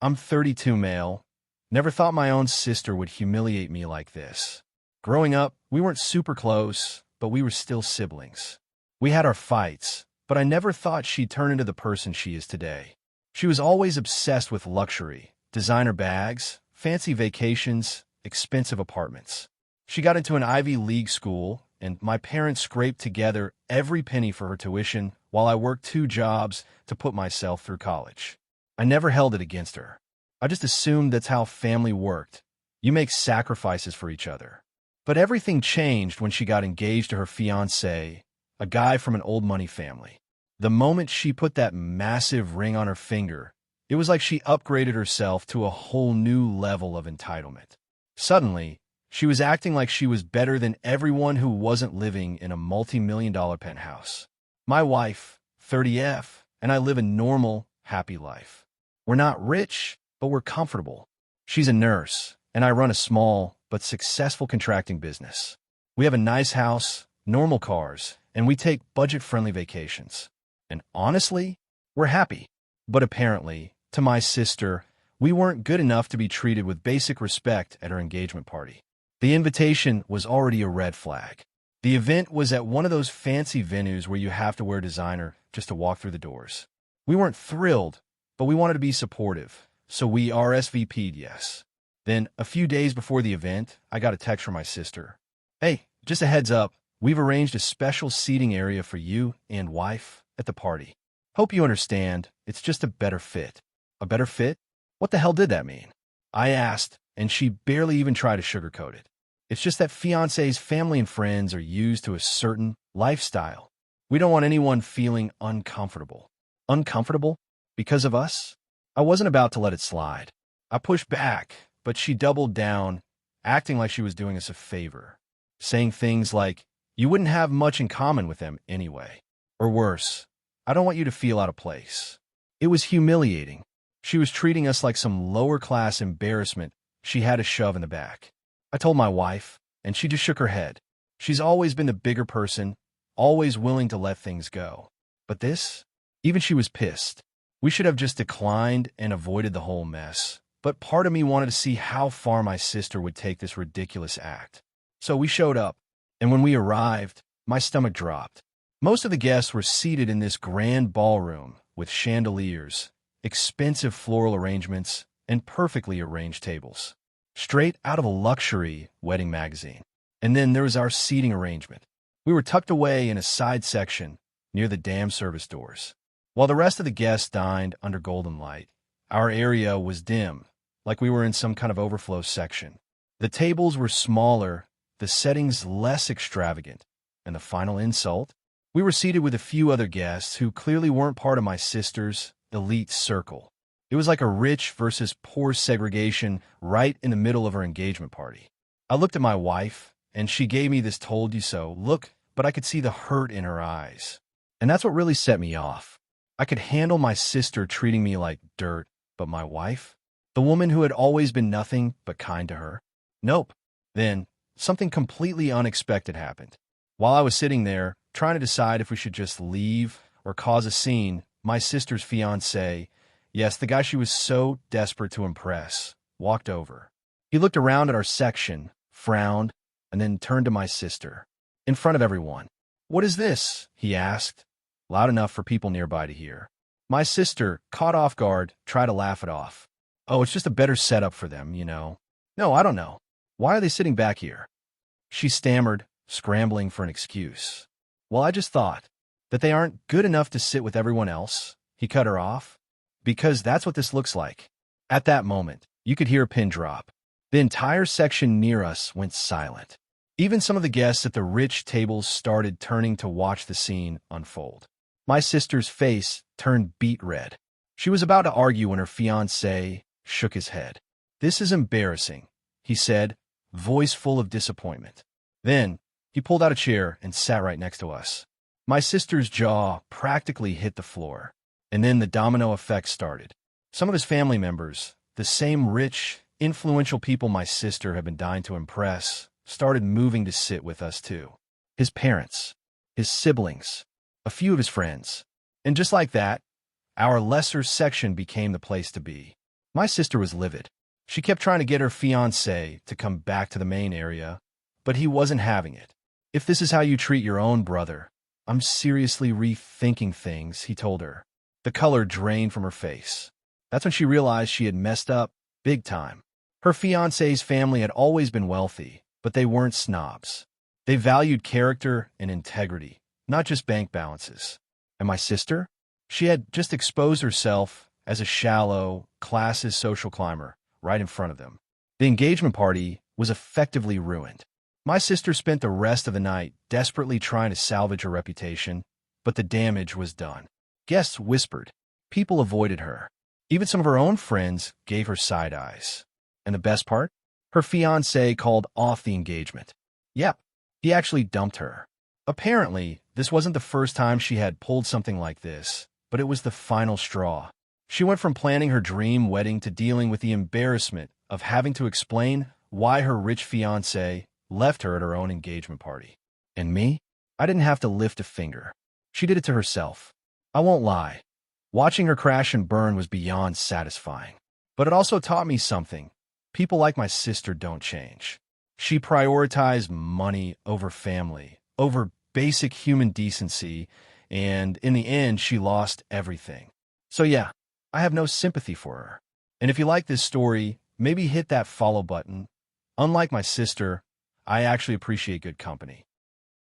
I'm 32 male. Never thought my own sister would humiliate me like this. Growing up, we weren't super close, but we were still siblings. We had our fights, but I never thought she'd turn into the person she is today. She was always obsessed with luxury, designer bags, fancy vacations, expensive apartments. She got into an Ivy League school, and my parents scraped together every penny for her tuition while I worked 2 jobs to put myself through college. I never held it against her. I just assumed that's how family worked. You make sacrifices for each other. But everything changed when she got engaged to her fiancé, a guy from an old money family. The moment she put that massive ring on her finger, it was like she upgraded herself to a whole new level of entitlement. Suddenly, she was acting like she was better than everyone who wasn't living in a multi-million-dollar penthouse. My wife, 30F, and I live a normal, happy life. We're not rich, but we're comfortable. She's a nurse, and I run a small but successful contracting business. We have a nice house, normal cars, and we take budget-friendly vacations. And honestly, we're happy. But apparently, to my sister, we weren't good enough to be treated with basic respect at her engagement party. The invitation was already a red flag. The event was at one of those fancy venues where you have to wear designer just to walk through the doors. We weren't thrilled, but we wanted to be supportive, so we RSVP'd yes. Then, a few days before the event, I got a text from my sister. Hey, just a heads up, we've arranged a special seating area for you and wife at the party. Hope you understand, it's just a better fit. A better fit? What the hell did that mean? I asked, and she barely even tried to sugarcoat it. It's just that fiancé's family and friends are used to a certain lifestyle. We don't want anyone feeling uncomfortable. Uncomfortable? Because of us? I wasn't about to let it slide. I pushed back, but she doubled down, acting like she was doing us a favor, saying things like, you wouldn't have much in common with them anyway. Or worse, I don't want you to feel out of place. It was humiliating. She was treating us like some lower-class embarrassment she had to shove in the back. I told my wife, and she just shook her head. She's always been the bigger person, always willing to let things go. But this? Even she was pissed. We should have just declined and avoided the whole mess. But part of me wanted to see how far my sister would take this ridiculous act. So we showed up, and when we arrived, my stomach dropped. Most of the guests were seated in this grand ballroom with chandeliers, expensive floral arrangements, and perfectly arranged tables. Straight out of a luxury wedding magazine. And then there was our seating arrangement. We were tucked away in a side section near the dam service doors. While the rest of the guests dined under golden light, our area was dim, like we were in some kind of overflow section. The tables were smaller, the settings less extravagant, and the final insult? We were seated with a few other guests who clearly weren't part of my sister's elite circle. It was like a rich versus poor segregation right in the middle of her engagement party. I looked at my wife, and she gave me this told-you-so look, but I could see the hurt in her eyes. And that's what really set me off. I could handle my sister treating me like dirt, but my wife? The woman who had always been nothing but kind to her? Nope. Then, something completely unexpected happened. While I was sitting there, trying to decide if we should just leave or cause a scene, my sister's fiancé, yes, the guy she was so desperate to impress, walked over. He looked around at our section, frowned, and then turned to my sister. In front of everyone. What is this? He asked, loud enough for people nearby to hear. My sister, caught off guard, tried to laugh it off. Oh, it's just a better setup for them, you know. No, I don't know. Why are they sitting back here? She stammered, scrambling for an excuse. Well, I just thought that they aren't good enough to sit with everyone else. He cut her off. Because that's what this looks like. At that moment, you could hear a pin drop. The entire section near us went silent. Even some of the guests at the rich tables started turning to watch the scene unfold. My sister's face turned beet red. She was about to argue when her fiancé shook his head. This is embarrassing, he said, voice full of disappointment. Then, he pulled out a chair and sat right next to us. My sister's jaw practically hit the floor. And then the domino effect started. Some of his family members, the same rich, influential people my sister had been dying to impress, started moving to sit with us too. His parents, his siblings, a few of his friends. And just like that, our lesser section became the place to be. My sister was livid. She kept trying to get her fiancé to come back to the main area, but he wasn't having it. If this is how you treat your own brother, I'm seriously rethinking things, he told her. The color drained from her face. That's when she realized she had messed up big time. Her fiancé's family had always been wealthy, but they weren't snobs. They valued character and integrity, not just bank balances. And my sister? She had just exposed herself as a shallow, classist social climber right in front of them. The engagement party was effectively ruined. My sister spent the rest of the night desperately trying to salvage her reputation, but the damage was done. Guests whispered. People avoided her. Even some of her own friends gave her side eyes. And the best part? Her fiancé called off the engagement. Yep, he actually dumped her. Apparently, this wasn't the first time she had pulled something like this, but it was the final straw. She went from planning her dream wedding to dealing with the embarrassment of having to explain why her rich fiancé left her at her own engagement party. And me? I didn't have to lift a finger. She did it to herself. I won't lie. Watching her crash and burn was beyond satisfying. But it also taught me something. People like my sister don't change. She prioritized money over family, over basic human decency, and in the end, she lost everything. So yeah, I have no sympathy for her. And if you like this story, maybe hit that follow button. Unlike my sister, I actually appreciate good company.